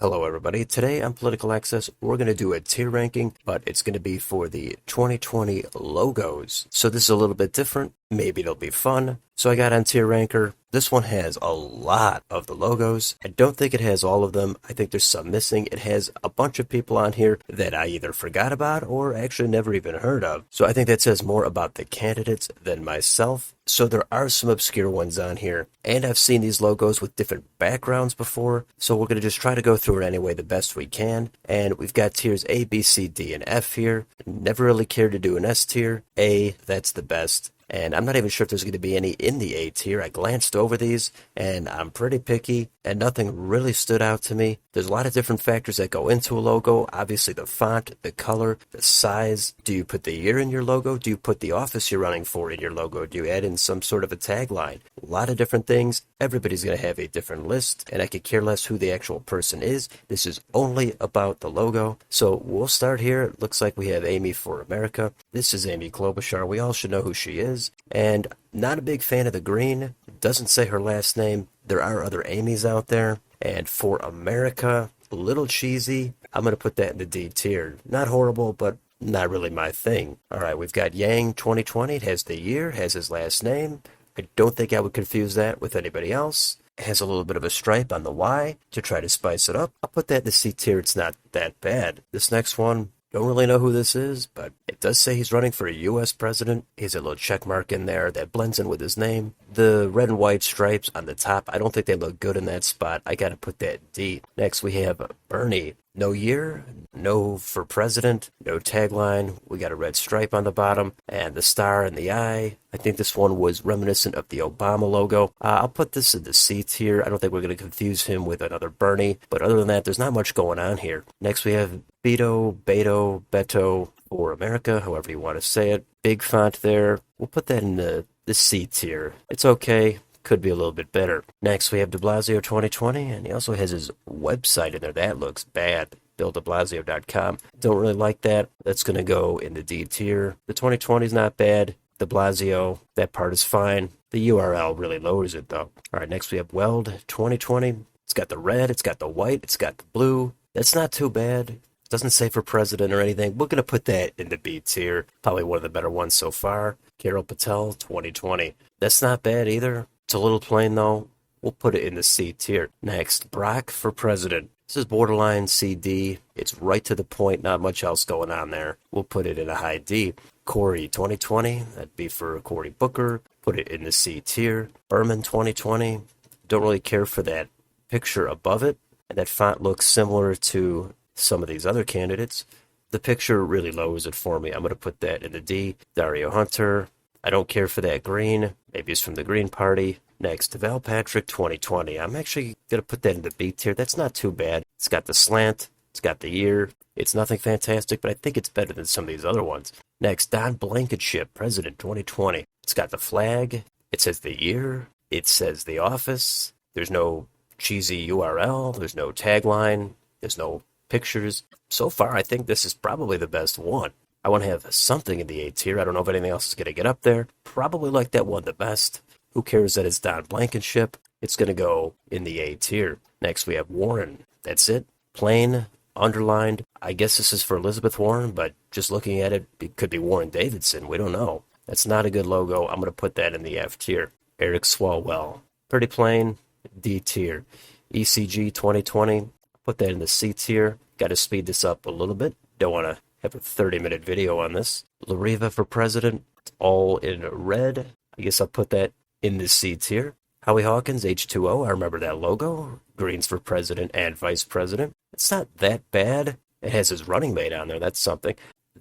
Hello, everybody. Today on Political Access, we're going to do a tier ranking, but it's going to be for the 2020 logos. So this is a little bit different. Maybe it'll be fun. So I got on Tier Ranker. This one has a lot of the logos. I don't think it has all of them. I think there's some missing. It has a bunch of people on here that I either forgot about or actually never even heard of. So I think that says more about the candidates than myself. So there are some obscure ones on here. And I've seen these logos with different backgrounds before. So we're going to just try to go through it anyway the best we can. And we've got tiers A, B, C, D, and F here. Never really cared to do an S tier. A, that's the best. And I'm not even sure if there's going to be any in the A tier. I glanced over these, and I'm pretty picky, and nothing really stood out to me. There's a lot of different factors that go into a logo. Obviously, the font, the color, the size. Do you put the year in your logo? Do you put the office you're running for in your logo? Do you add in some sort of a tagline? A lot of different things. Everybody's going to have a different list, and I could care less who the actual person is. This is only about the logo. So we'll start here. It looks like we have Amy for America. This is Amy Klobuchar. We all should know who she is. And not a big fan of the green. It doesn't say her last name. There are other Amy's out there. And for America, a little cheesy. I'm going to put that in the D tier. Not horrible, but not really my thing. All right, we've got Yang 2020. It has the year, has his last name. I don't think I would confuse that with anybody else. It has a little bit of a stripe on the Y to try to spice it up. I'll put that in the C tier. It's not that bad. This next one, don't really know who this is, but it does say he's running for a U.S. president. He has a little check mark in there that blends in with his name. The red and white stripes on the top, I don't think they look good in that spot. I got to put that D. Next, we have Bernie. No year, no for president, no tagline. We got a red stripe on the bottom and the star in the eye. I think this one was reminiscent of the Obama logo. I'll put this in the C tier. I don't think we're going to confuse him with another Bernie. But other than that, there's not much going on here. Next, we have Beto for America, however you want to say it. Big font there. We'll put that in the C tier. It's okay. Could be a little bit better. Next, we have de Blasio 2020, and he also has his website in there. That looks bad. BillDeBlasio.com. Don't really like that. That's going to go in the D tier. The 2020 is not bad. De Blasio, that part is fine. The URL really lowers it, though. All right, next we have Weld 2020. It's got the red, it's got the white, it's got the blue. That's not too bad. It doesn't say for president or anything. We're going to put that in the B tier. Probably one of the better ones so far. Carol Patel 2020. That's not bad either. It's a little plain, though. We'll put it in the C tier. Next, Brock for president. This is borderline CD. It's right to the point, not much else going on there. We'll put it in a high D. Cory 2020, that'd be for Cory Booker. Put it in the C tier. Berman 2020, don't really care for that picture above it. And that font looks similar to some of these other candidates. The picture really lowers it for me. I'm going to put that in the D. Dario Hunter, I don't care for that green. Maybe it's from the Green Party. Next, Val Patrick 2020. I'm actually going to put that in the B tier. That's not too bad. It's got the slant. It's got the year. It's nothing fantastic, but I think it's better than some of these other ones. Next, Don Blankenship, President 2020. It's got the flag. It says the year. It says the office. There's no cheesy URL. There's no tagline. There's no pictures. So far, I think this is probably the best one. I want to have something in the A tier. I don't know if anything else is going to get up there. Probably like that one the best. Who cares that it's Don Blankenship? It's going to go in the A tier. Next, we have Warren. That's it. Plain, underlined. I guess this is for Elizabeth Warren, but just looking at it, it could be Warren Davidson. We don't know. That's not a good logo. I'm going to put that in the F tier. Eric Swalwell. Pretty plain. D tier. ECG 2020. Put that in the C tier. Got to speed this up a little bit. Don't want to have a 30-minute video on this. Lariva for president. It's all in red. I guess I'll put that in the C tier. Howie Hawkins, H2O. I remember that logo. Greens for president and vice president. It's not that bad. It has his running mate on there. That's something.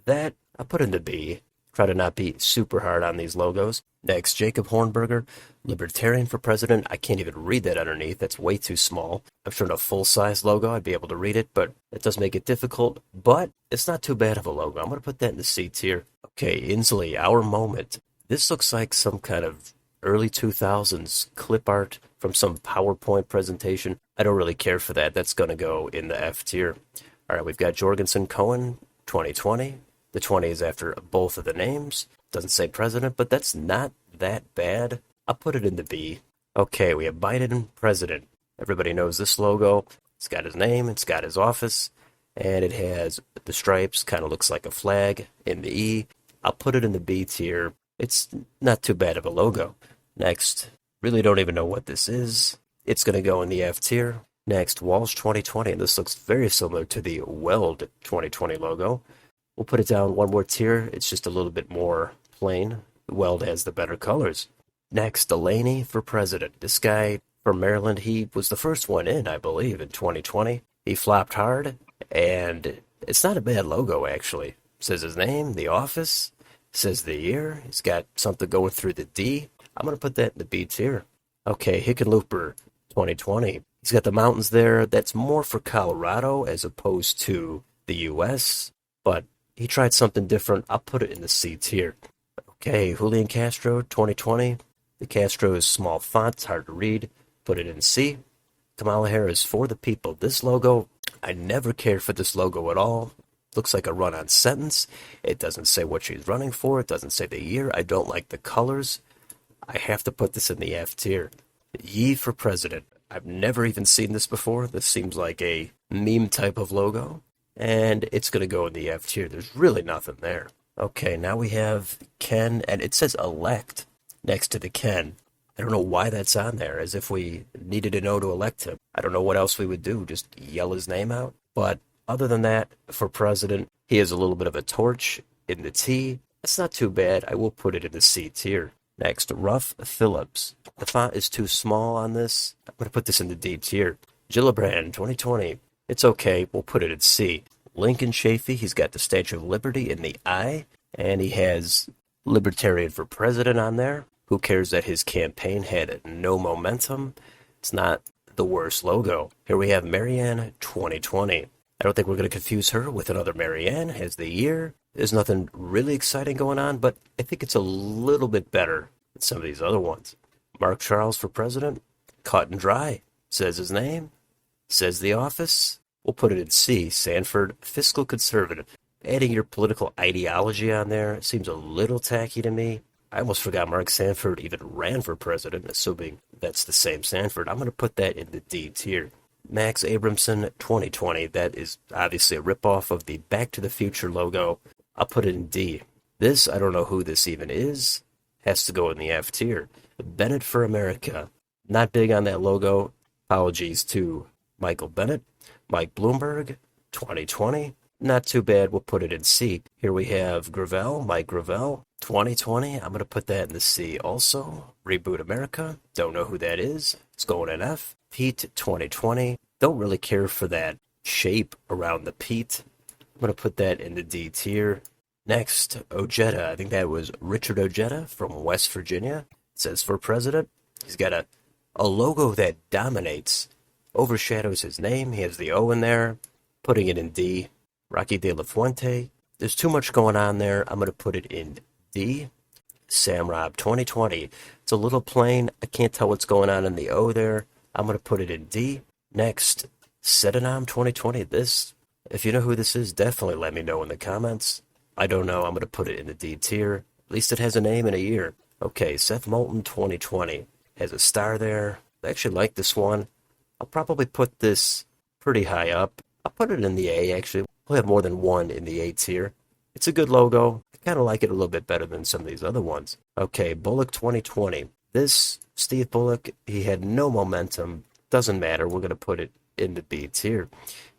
That, I'll put in the B. Try to not be super hard on these logos. Next, Jacob Hornberger, Libertarian for president. I can't even read that underneath. That's way too small. I'm sure in a full-size logo I'd be able to read it, but it does make it difficult. But it's not too bad of a logo. I'm going to put that in the C tier. Okay, Inslee, Our Moment. This looks like some kind of early 2000s clip art from some PowerPoint presentation. I don't really care for that. That's going to go in the F tier. All right, we've got Jorgensen Cohen, 2020. The 20 is after both of the names. Doesn't say president, but that's not that bad. I'll put it in the B. Okay, we have Biden president. Everybody knows this logo. It's got his name, it's got his office, and it has the stripes, kind of looks like a flag in the E. I'll put it in the B tier. It's not too bad of a logo. Next, really don't even know what this is. It's going to go in the F tier. Next, Walsh 2020, and this looks very similar to the Weld 2020 logo. We'll put it down one more tier. It's just a little bit more plain. Weld has the better colors. Next, Delaney for president. This guy from Maryland, he was the first one in, I believe, in 2020. He flopped hard, and it's not a bad logo, actually. Says his name, the office, says the year. He's got something going through the D. I'm going to put that in the B tier. Okay, Hickenlooper 2020. He's got the mountains there. That's more for Colorado as opposed to the U.S., but he tried something different. I'll put it in the C tier. Okay, Julian Castro 2020. The Castro is small font, it's hard to read. Put it in C. Kamala Harris for the people. This logo, I never cared for this logo at all. Looks like a run-on sentence. It doesn't say what she's running for. It doesn't say the year. I don't like the colors. I have to put this in the F tier. Ye for president. I've never even seen this before. This seems like a meme type of logo. And it's going to go in the F tier. There's really nothing there. Okay, now we have Ken, and it says elect next to the Ken. I don't know why that's on there, as if we needed to know to elect him. I don't know what else we would do, just yell his name out. But other than that, for president, he has a little bit of a torch in the T. That's not too bad. I will put it in the C tier. Next, Ruff Phillips. The font is too small on this. I'm going to put this in the D tier. Gillibrand 2020. It's okay. We'll put it in C. Lincoln Chafee. He's got the Statue of Liberty in the I. And he has Libertarian for President on there. Who cares that his campaign had no momentum? It's not the worst logo. Here we have Marianne 2020. I don't think we're going to confuse her with another Marianne. Has the year. There's nothing really exciting going on, but I think it's a little bit better than some of these other ones. Mark Charles for president. Cut and dry. Says his name. Says the office. We'll put it in C. Sanford Fiscal Conservative. Adding your political ideology on there seems a little tacky to me. I almost forgot Mark Sanford even ran for president, assuming that's the same Sanford. I'm going to put that in the D tier. Max Abramson 2020. That is obviously a ripoff of the Back to the Future logo. I'll put it in D. This, I don't know who this even is. Has to go in the F tier. Bennett for America. Not big on that logo. Apologies to Michael Bennett. Mike Bloomberg 2020. Not too bad. We'll put it in C. Here we have Gravel, Mike Gravel, 2020. I'm going to put that in the C also. Reboot America. Don't know who that is. It's going in F. Pete, 2020. Don't really care for that shape around the Pete. I'm going to put that in the D tier. Next, Ojeda. I think that was Richard Ojeda from West Virginia. It says for president. He's got a logo that dominates, overshadows his name. He has the O in there. Putting it in D. Rocky De La Fuente. There's too much going on there. I'm going to put it in D. Samrob 2020. It's a little plain. I can't tell what's going on in the O there. I'm going to put it in D. Next, Sedanam 2020. This, if you know who this is, definitely let me know in the comments. I don't know. I'm going to put it in the D tier. At least it has a name and a year. Okay, Seth Moulton 2020. Has a star there. I actually like this one. I'll probably put this pretty high up. I'll put it in the A, actually. We'll have more than one in the A tier. It's a good logo. I kind of like it a little bit better than some of these other ones. Okay, Bullock 2020. This, Steve Bullock, he had no momentum. Doesn't matter. We're going to put it in the B tier.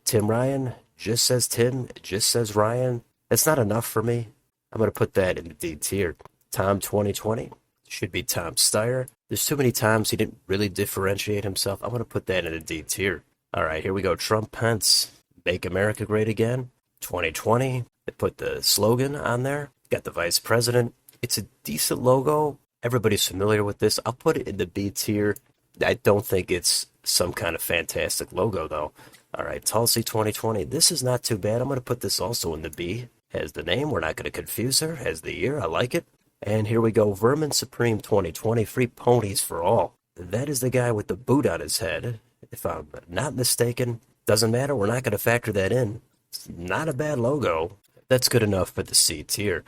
Tim Ryan, just says Tim, just says Ryan. That's not enough for me. I'm going to put that in the D tier. Tom 2020. Should be Tom Steyer. There's too many times he didn't really differentiate himself. I'm going to put that in the D tier. All right, here we go. Trump Pence. Make America Great Again, 2020. They put the slogan on there. Got the vice president. It's a decent logo. Everybody's familiar with this. I'll put it in the B tier. I don't think it's some kind of fantastic logo, though. All right, Tulsi 2020. This is not too bad. I'm going to put this also in the B. Has the name. We're not going to confuse her. Has the year. I like it. And here we go. Vermin Supreme 2020. Free ponies for all. That is the guy with the boot on his head, if I'm not mistaken. Doesn't matter. We're not going to factor that in. It's not a bad logo. That's good enough for the C tier.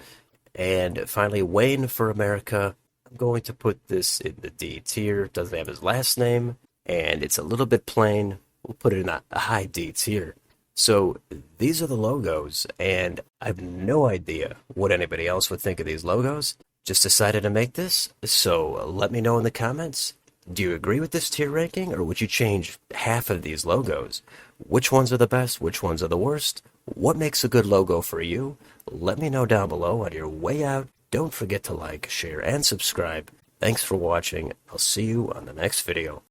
And finally, Wayne for America. I'm going to put this in the D tier. Doesn't have his last name. And it's a little bit plain. We'll put it in a high D tier. So these are the logos, and I have no idea what anybody else would think of these logos. Just decided to make this, so let me know in the comments. Do you agree with this tier ranking, or would you change half of these logos? Which ones are the best? Which ones are the worst? What makes a good logo for you? Let me know down below on your way out. Don't forget to like, share, and subscribe. Thanks for watching. I'll see you on the next video.